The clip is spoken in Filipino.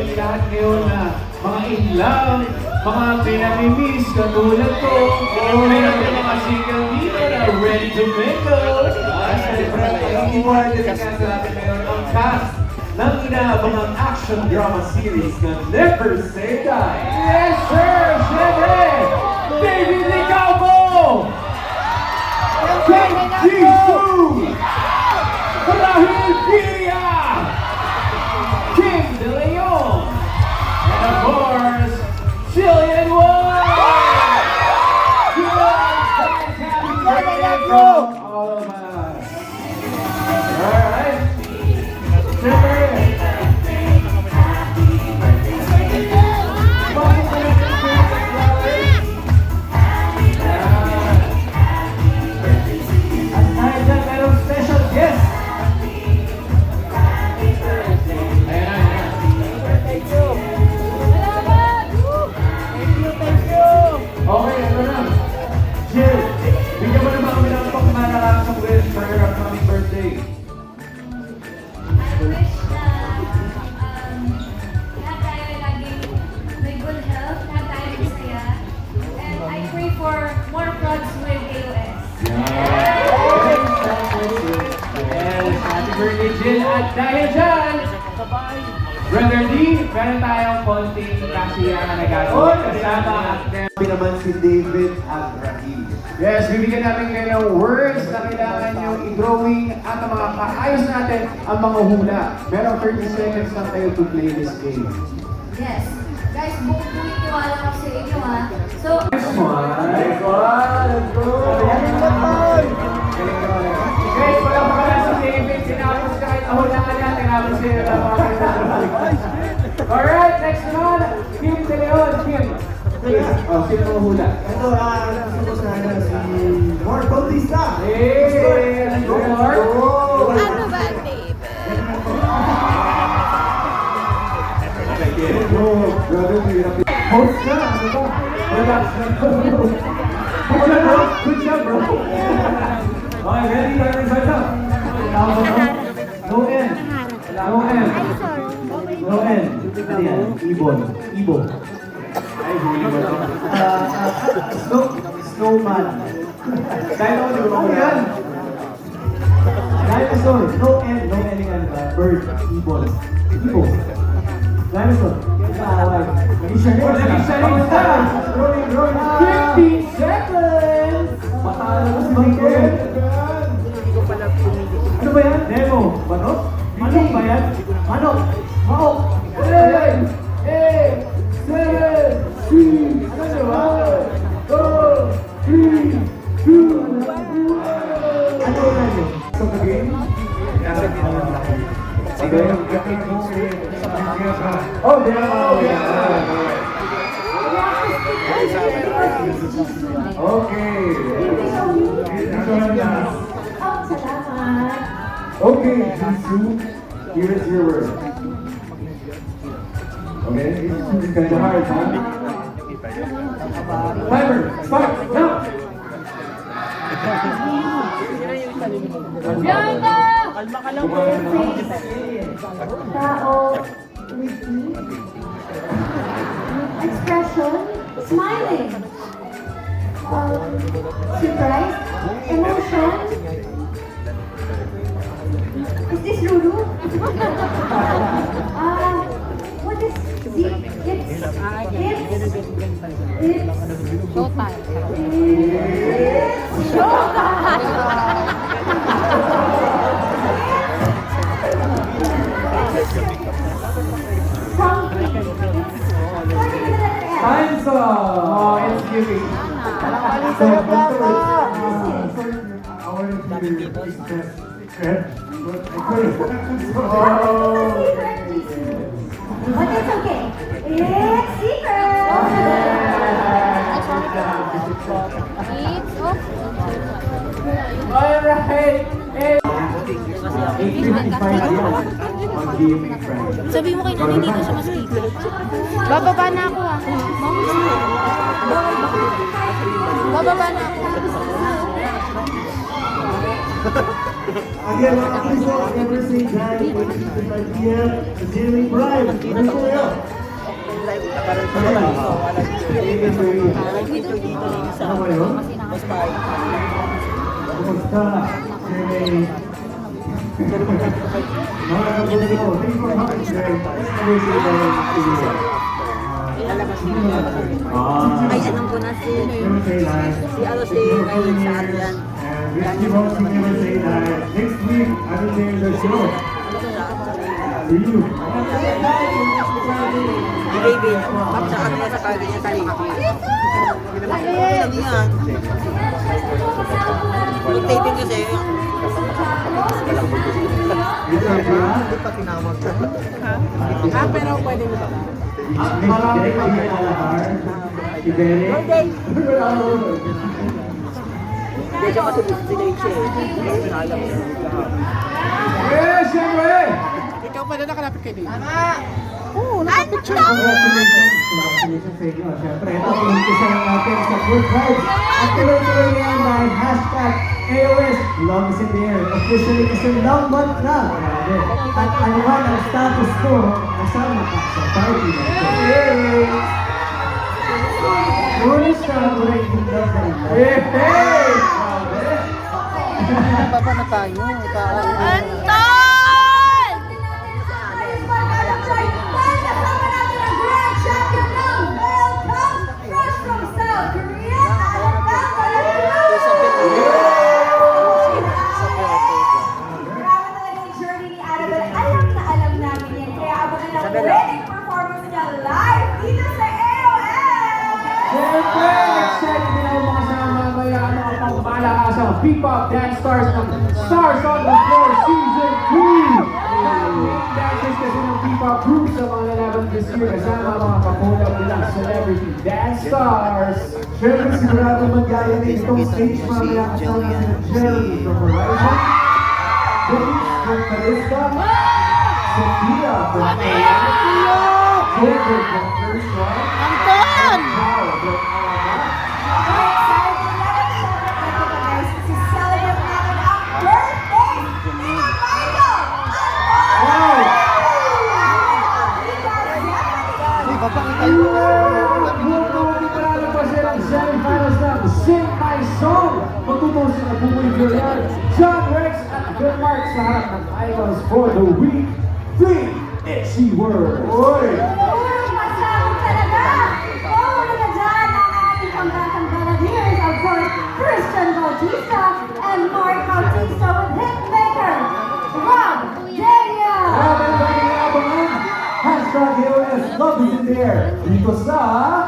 kami lahat ngayon na mga in love, mga pinamimiss katulad ko, meron din mga single dito na ready to mingle. Iwan din ang cast natin ngayon ang cast ng inaabangang action drama series na Never Say Die. Yes sir! Siyempre! David Licauco! Ken Jisoo! Rahil Piria! Kim De Leon! And of course, Jillian Wood! Happy birthday from all of us! Alright! Siyempre! Okay, ano na? Jill, bigyan mo naman kami ng pagmanalang sa wish for your upcoming birthday. I wish na lahat tayo laging may good health, lahat tayo masaya. And I pray for more prods with AOS. Yes, happy birthday, Jill. At dahil dyan, Brother D, meron tayong konting kasiyahan na gagawin kasama at naman si David at Rahil. yes, bibigyan natin kayo ng words na kailangan nyo i-drawing at ang mga kaayos natin ang mga hula. Merong 30 seconds lang kayo to play this game. Yes. Guys, buong tiwala ko sa inyo ha. So, Next one. Next one. Let's go. Guys, wala pa ka si David. Sinapos kahit ahulaan niya. Tinapos siya na mga alright, next one. Kim De Leon. Kim. Please. Oh, sino mo hula? Ito, gusto ko sana si Mark Bautista. Hey! Let's go, Mark. Ano ba, babe? Brother, hirap yun. Host ka. Ano ba? Relax na. Good job, bro. Okay, ready? Ready? No end. No end. No end. Ano yan? Ibon. Ibon. Ay, huli mo ito. Snowman. Dahil ako siguro ako yan. Dinosaur. No end. No ending ano ba? Bird. Ibon. Ibon. Dinosaur. Kaaway. Nag-isa-isa na. Rolling. 15 seconds! Matalo na si Michael. Ano ba yan? Demo. Manok? Manok ba yan? Manok. Manok. 10, 8, 7, 6, 5, 4, 3, 2, 1. Ano na yun? So the game? Oh, yeah. Okay. Okay, Jisoo, here is your word. Okay, it's kind of hard, huh? Timer, start, now! Yana! tao, witty, expression, smiling, surprise, emotion. Is this Lulu? What is it's Showtime. Time's up! Oh, it's giving. So, I wanted to do this test. But I couldn't. But it's okay. It's secret. It's off. Alright! 8:55 yan. On gaming Friday. Sabi mo kay nanay dito sa Mosquito. Bababa na ako ah. Bababa na ako. Again, mga puso, never say die. 8:55 p.m. sa Daily Prime. Ano po yun? Ano ba yun? Kumusta? Jeremy? Mga kapuso, thank you for having me. Never say die. Ay, anong ko na si... Never say die. Si ano si... Ay, sa ano yan? And Risky Box will never say die. Next week, I will name the show. See you. Si David. Pap sa kanila sa kanya niya sa lingki. Ano yan? Yung taping kasi... pero pwede mo ba? Marami pa yung alahar. Si Bere. Medyo kasi si David siya eh. Alam mo. Yes, siyempre! Ikaw pa na nakalapit kay Dave. Congratulations sa inyo. Siyempre, ito ang umpisa lang natin sa Good Vibes. At tuloy-tuloy na yan dahil hashtag AOS Love is in the air. Officially kasi love month na. Grabe. At ano man ang status ko, kasama ka sa party na ito. Yay! Bonus ka, break yung love na ito. Hey! Hey! Baba na tayo. Anton! Siyempre, excited din ako makasama mamaya ang mga pangmalakasang P-pop dance stars ng Stars on the Floor Season 2! Ang main dancers kasi ng P-pop group sa mga lalaban this year kasama ang mga kakulab nilang celebrity dance stars. Siyempre, sigurado mag-gaya na itong stage mamaya kasama ng Jeremy from Horizon, Denise from Calista, Sophia from Ayan, Joker from First One, Anton! Pao from Alama, semifinals ng Sing My Song. Magtutusin na Bumoy Villar, John Rex at Good Mark sa harap ng Idols for the Week 3 Itchy World. Oy! Christian Bautista and Mark Bautista with Hitmaker, Rob Daniel. Grabe ang bagay na abangan. hashtag AOS Love is in the air. Dito sa